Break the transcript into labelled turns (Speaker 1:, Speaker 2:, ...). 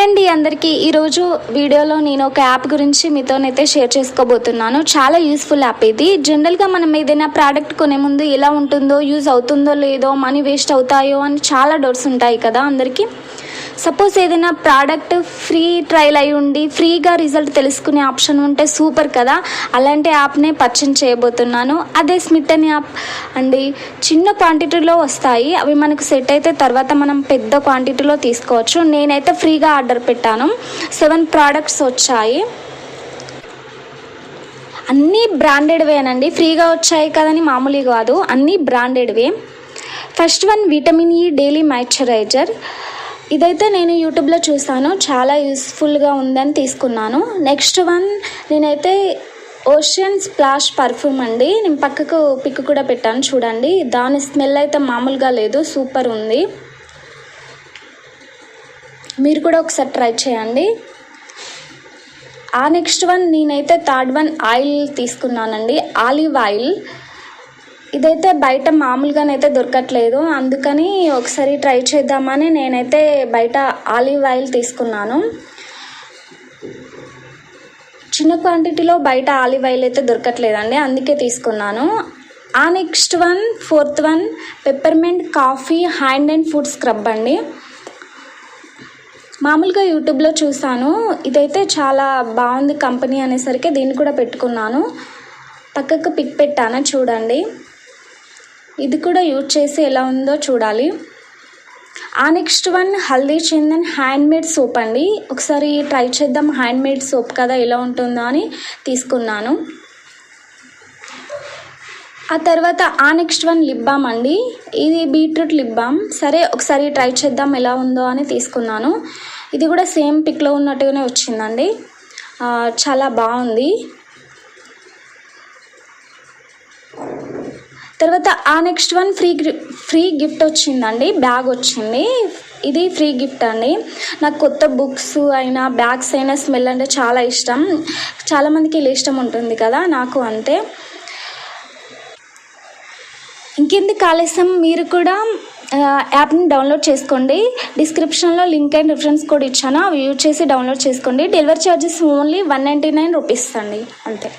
Speaker 1: అండి అందరికీ ఈరోజు వీడియోలో నేను ఒక యాప్ గురించి మీతోనైతే షేర్ చేసుకోబోతున్నాను. చాలా యూస్ఫుల్ యాప్ ఇది. జనరల్గా మనం ఏదైనా ప్రోడక్ట్ కొనే ముందు ఎలా ఉంటుందో, యూజ్ అవుతుందో లేదో, మనీ వేస్ట్ అవుతాయో అని చాలా డౌట్స్ ఉంటాయి కదా అందరికీ. సపోజ్ ఏదైనా ప్రోడక్ట్ ఫ్రీ ట్రయల్ అయి ఉండి ఫ్రీగా రిజల్ట్ తెలుసుకునే ఆప్షన్ ఉంటే సూపర్ కదా. అలాంటి యాప్నే పర్చేజ్ చేయబోతున్నాను. అదే స్మిత్ అనే యాప్ అండి. చిన్న క్వాంటిటీలో వస్తాయి. అవి మనకు సెట్ అయితే తర్వాత మనం పెద్ద క్వాంటిటీలో తీసుకోవచ్చు. నేనైతే ఫ్రీగా ఆర్డర్ పెట్టాను. 7 ప్రోడక్ట్స్ వచ్చాయి. అన్నీ బ్రాండెడ్వేనండి. ఫ్రీగా వచ్చాయి కదని మామూలుగా కాదు, అన్నీ బ్రాండెడ్వే. First one vitamin E daily moisturiser. ఇదైతే నేను యూట్యూబ్లో చూసాను, చాలా యూస్ఫుల్గా ఉందని తీసుకున్నాను. నెక్స్ట్ వన్ నేనైతే ఓషన్ స్ప్లాష్ పర్ఫ్యూమ్ అండి. నేను పక్కకు పిక్ కూడా పెట్టాను చూడండి. దాని స్మెల్ అయితే మామూలుగా లేదు, సూపర్ ఉంది. మీరు కూడా ఒకసారి ట్రై చేయండి. ఆ నెక్స్ట్ వన్ నేనైతే థర్డ్ వన్ ఆయిల్ తీసుకున్నానండి, ఆలివ్ ఆయిల్. ఇదైతే బయట మామూలుగానైతే దొరకట్లేదు, అందుకని ఒకసారి ట్రై చేద్దామని నేనైతే బయట ఆలివ్ ఆయిల్ తీసుకున్నాను. చిన్న క్వాంటిటీలో బయట ఆలివ్ ఆయిల్ అయితే దొరకట్లేదండి, అందుకే తీసుకున్నాను. ఆ next one fourth one peppermint coffee hand and food scrub అండి. మామూలుగా యూట్యూబ్లో చూసాను, ఇదైతే చాలా బాగుంది కంపెనీ అనేసరికి దీన్ని కూడా పెట్టుకున్నాను. పక్కకు పిక్ పెట్టాను చూడండి. ఇది కూడా యూజ్ చేసి ఎలా ఉందో చూడాలి. ఆ next one haldi Chandan handmade soap అండి. ఒకసారి ట్రై చేద్దాం, హ్యాండ్మేడ్ సోప్ కదా ఎలా ఉంటుందో అని తీసుకున్నాను. ఆ తర్వాత ఆ నెక్స్ట్ వన్ లిప్ బామ్ అండి. ఇది బీట్రూట్ లిప్ బామ్. సరే ఒకసారి ట్రై చేద్దాం ఎలా ఉందో అని తీసుకున్నాను. ఇది కూడా సేమ్ పిక్లో ఉన్నట్టుగానే వచ్చిందండి, చాలా బాగుంది. తర్వాత ఆ నెక్స్ట్ వన్ ఫ్రీ గిఫ్ట్ వచ్చిందండి, బ్యాగ్ వచ్చింది. ఇది ఫ్రీ గిఫ్ట్ అండి. నాకు కొత్త బుక్స్ అయినా బ్యాగ్స్ అయినా స్మెల్ అంటే చాలా ఇష్టం. చాలామందికి ఇలా ఇష్టం ఉంటుంది కదా, నాకు అంతే. ఇంకెందుకు ఆలస్యం, మీరు కూడా యాప్ని డౌన్లోడ్ చేసుకోండి. డిస్క్రిప్షన్లో లింక్ అండ్ రిఫరెన్స్ కోడ్ ఇచ్చాను, అవి యూజ్ చేసి డౌన్లోడ్ చేసుకోండి. డెలివరీ ఛార్జెస్ ఓన్లీ 199 రూపీస్ అండి, అంతే.